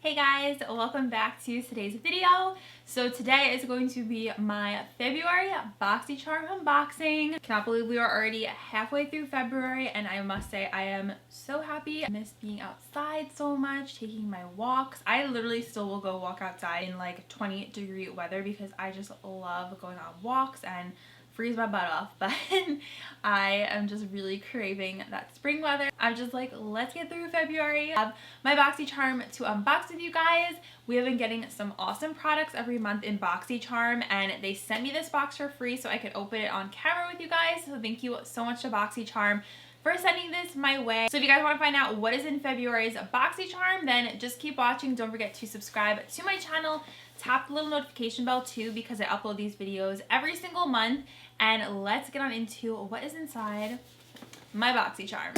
Hey guys, welcome back to today's video. So today is going to be my February Boxycharm unboxing. Cannot believe we are already halfway through February, and I must say I am so happy. I miss being outside so much, taking my walks. I literally still will go walk outside in like 20-degree weather because I just love going on walks and freeze my butt off, but I am just really craving that spring weather. I'm just like, let's get through February. I have my Boxycharm to unbox with you guys. We have been getting some awesome products every month in Boxycharm, and they sent me this box for free so I could open it on camera with you guys. So thank you so much to Boxycharm for sending this my way. So if you guys want to find out what is in February's Boxycharm, then just keep watching. Don't forget to subscribe to my channel. Tap the little notification bell too because I upload these videos every single month. And let's get on into what is inside my Boxycharm.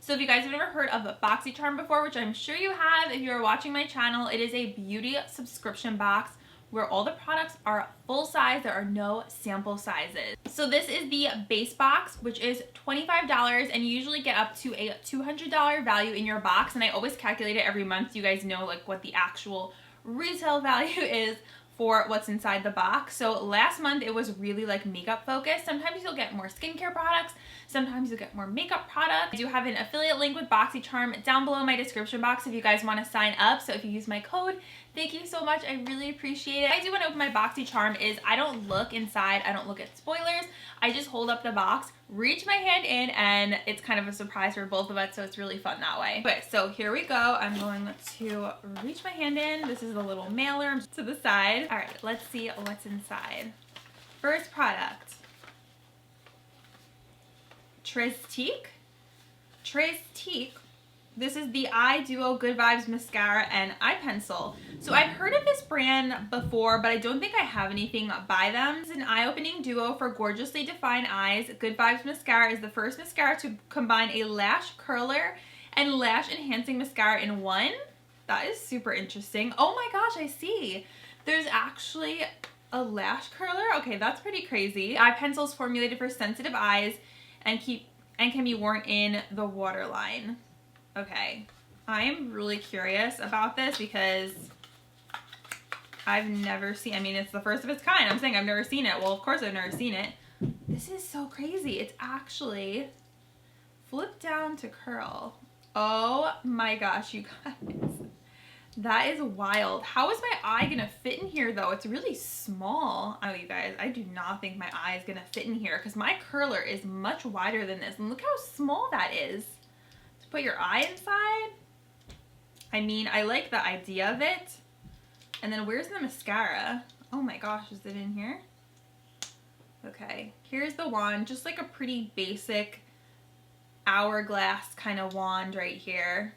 So if you guys have never heard of Boxycharm before, which I'm sure you have if you're watching my channel, it is a beauty subscription box where all the products are full size. There are no sample sizes. So this is the base box, which is $25, and you usually get up to a $200 value in your box, and I always calculate it every month so you guys know like what the actual retail value is for what's inside the box. So last month it was really like makeup focused. Sometimes you'll get more skincare products, sometimes you'll get more makeup products. I do have an affiliate link with Boxycharm down below in my description box if you guys want to sign up. So if you use my code, thank you so much. I really appreciate it. I do want to open my Boxycharm is I don't look inside. I don't look at spoilers. I just hold up the box, reach my hand in, and it's kind of a surprise for both of us, so it's really fun that way. Okay, so here we go. I'm going to reach my hand in. This is the little mailer to the side. All right, let's see what's inside. First product. Tristique. This is the Eye Duo Good Vibes Mascara and Eye Pencil. So I've heard of this brand before, but I don't think I have anything by them. It's an eye-opening duo for gorgeously defined eyes. Good Vibes Mascara is the first mascara to combine a lash curler and lash enhancing mascara in one. That is super interesting. Oh my gosh, I see. There's actually a lash curler. Okay, that's pretty crazy. Eye pencil is formulated for sensitive eyes and can be worn in the waterline. Okay, I'm really curious about this because I've never seen, I mean, it's the first of its kind. I'm saying I've never seen it. Well, of course I've never seen it. This is so crazy. It's actually flip down to curl. Oh my gosh, you guys. That is wild. How is my eye gonna fit in here though? It's really small. Oh, you guys, I do not think my eye is gonna fit in here because my curler is much wider than this. And look how small that is. Put your eye inside. I mean, I like the idea of it. And then where's the mascara? Oh my gosh, is it in here? Okay, here's the wand. Just like a pretty basic hourglass kind of wand right here.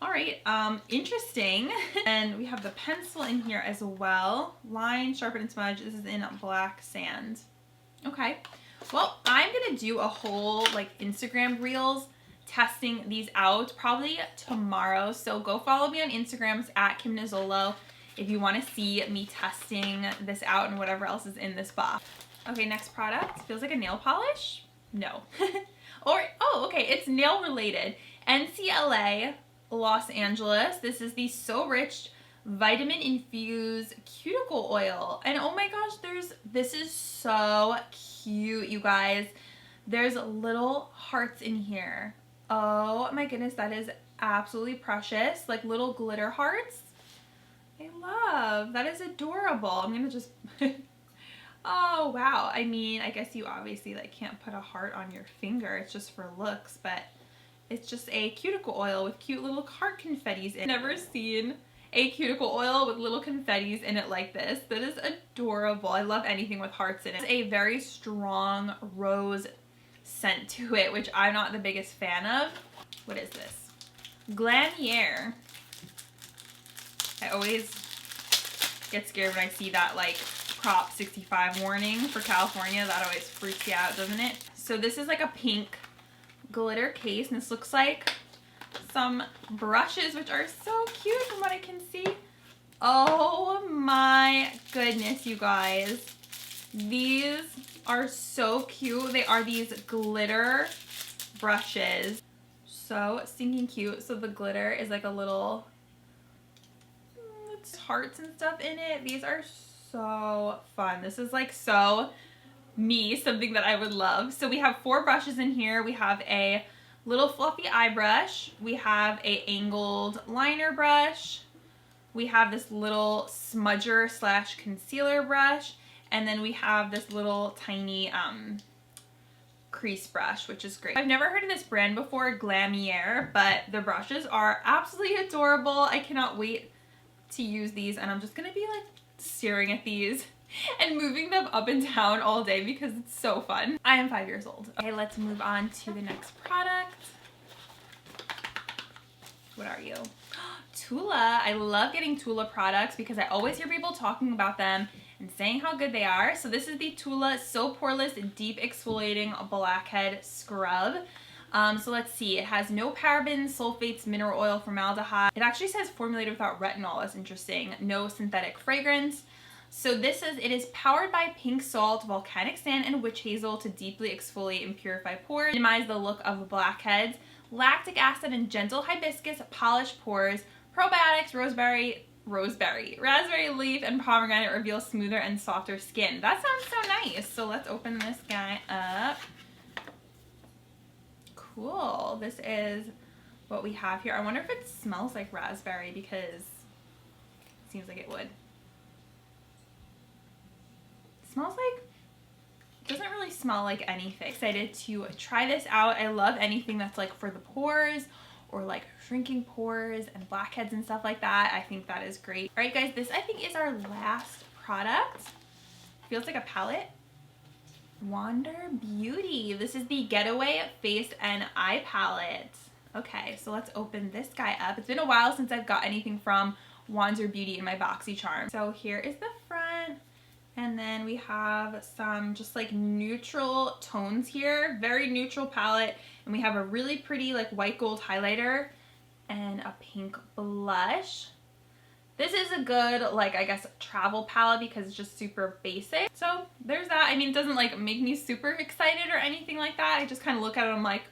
All right, interesting. And we have the pencil in here as well. Line, sharpen, and smudge. This is in black sand. Okay. Well, I'm gonna do a whole like Instagram reels testing these out probably tomorrow. So go follow me on Instagram. It's at Kim Nizzolo if you want to see me testing this out and whatever else is in this box. Okay, next product. Feels like a nail polish? No. Oh, okay, it's nail related. NCLA Los Angeles. This is the So Rich vitamin infused cuticle oil, and oh my gosh, this is so cute, you guys. There's little hearts in here. Oh my goodness, that is absolutely precious, like little glitter hearts. I love that. Is adorable. I'm gonna just oh wow. I mean, I guess you obviously like can't put a heart on your finger, it's just for looks, but it's just a cuticle oil with cute little heart confettis in it. Never seen a cuticle oil with little confettis in it like this. That is adorable. I love anything with hearts in it. It's a very strong rose scent to it, which I'm not the biggest fan of. What is this? Glanier. I always get scared when I see that like Prop 65 warning for California. That always freaks you out, doesn't it? So this is like a pink glitter case, and this looks like some brushes, which are so cute from what I can see. Oh my goodness, you guys. These are so cute. They are these glitter brushes. So stinking cute. So the glitter is like a little hearts and stuff in it. These are so fun. This is like so me, something that I would love. So we have 4 brushes in here. We have a little fluffy eye brush. We have a angled liner brush. We have this little smudger / concealer brush. And then we have this little tiny crease brush, which is great. I've never heard of this brand before, Glamier, but the brushes are absolutely adorable. I cannot wait to use these, and I'm just gonna be like staring at these and moving them up and down all day because it's so fun. I am 5 years old. Okay, let's move on to the next product. What are you? Tula. I love getting Tula products because I always hear people talking about them and saying how good they are. So this is the Tula So Poreless Deep Exfoliating Blackhead Scrub. So let's see, it has no parabens, sulfates, mineral oil, formaldehyde. It actually says formulated without retinol. That's interesting. No synthetic fragrance. So this is, it is powered by pink salt, volcanic sand, and witch hazel to deeply exfoliate and purify pores, minimize the look of blackheads, lactic acid and gentle hibiscus polish pores, probiotics, raspberry leaf, and pomegranate reveal smoother and softer skin. That sounds so nice. So let's open this guy up. Cool. This is what we have here. I wonder if it smells like raspberry because it seems like it would. It smells like, doesn't really smell like anything. Excited to try this out. I love anything that's like for the pores or like shrinking pores and blackheads and stuff like that. I think that is great. All right, guys, this I think is our last product. Feels like a palette. Wander Beauty. This is the Getaway Face and Eye Palette. Okay, so let's open this guy up. It's been a while since I've got anything from Wander Beauty in my Boxycharm. So here is the front, and then we have some just like neutral tones here. Very neutral palette, and we have a really pretty like white gold highlighter and a pink blush. This is a good, like, I guess, travel palette because it's just super basic. So there's that. I mean, it doesn't like make me super excited or anything like that. I just kind of look at it and I'm like,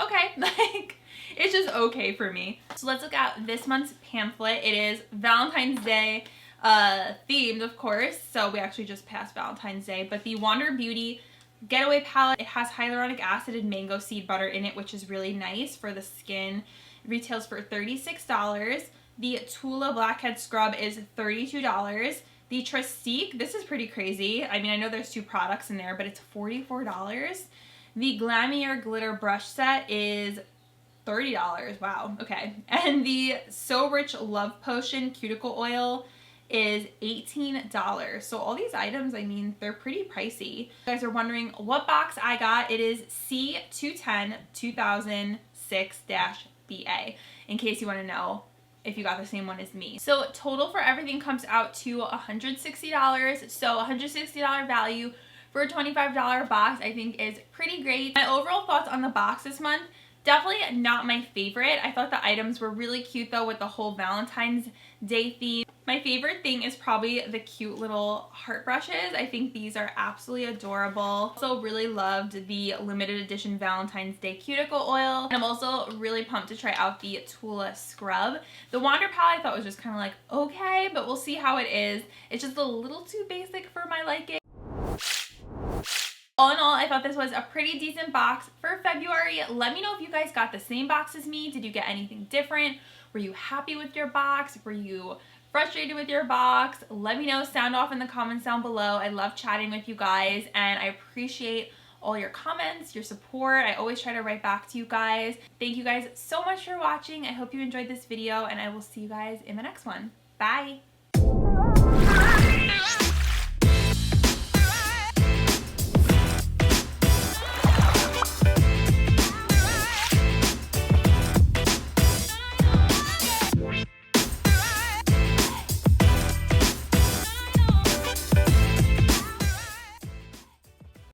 okay, like it's just okay for me. So let's look at this month's pamphlet. It is Valentine's Day themed, of course. So we actually just passed Valentine's Day, but the Wander Beauty Getaway palette, it has hyaluronic acid and mango seed butter in it, which is really nice for the skin. It retails for $36. The Tula Blackhead Scrub is $32. The Trestique, this is pretty crazy. I mean, I know there's 2 products in there, but it's $44. The Glamier Glitter Brush Set is $30. Wow, okay. And the So Rich Love Potion Cuticle Oil is $18. So all these items, I mean, they're pretty pricey. You guys are wondering what box I got. It is C210 2006-BA, in case you want to know if you got the same one as me. So total for everything comes out to $160. So $160 value for a $25 box I think is pretty great. My overall thoughts on the box this month, definitely not my favorite. I thought the items were really cute though with the whole Valentine's Day theme. My favorite thing is probably the cute little heart brushes. I think these are absolutely adorable. Also really loved the limited edition Valentine's Day cuticle oil. And I'm also really pumped to try out the Tula scrub. The Wander palette I thought was just kind of like, okay, but we'll see how it is. It's just a little too basic for my liking. All in all, I thought this was a pretty decent box for February. Let me know if you guys got the same box as me. Did you get anything different? Were you happy with your box? Were you frustrated with your box? Let me know. Sound off in the comments down below. I love chatting with you guys, and I appreciate all your comments, your support. I always try to write back to you guys. Thank you guys so much for watching. I hope you enjoyed this video, and I will see you guys in the next one. Bye!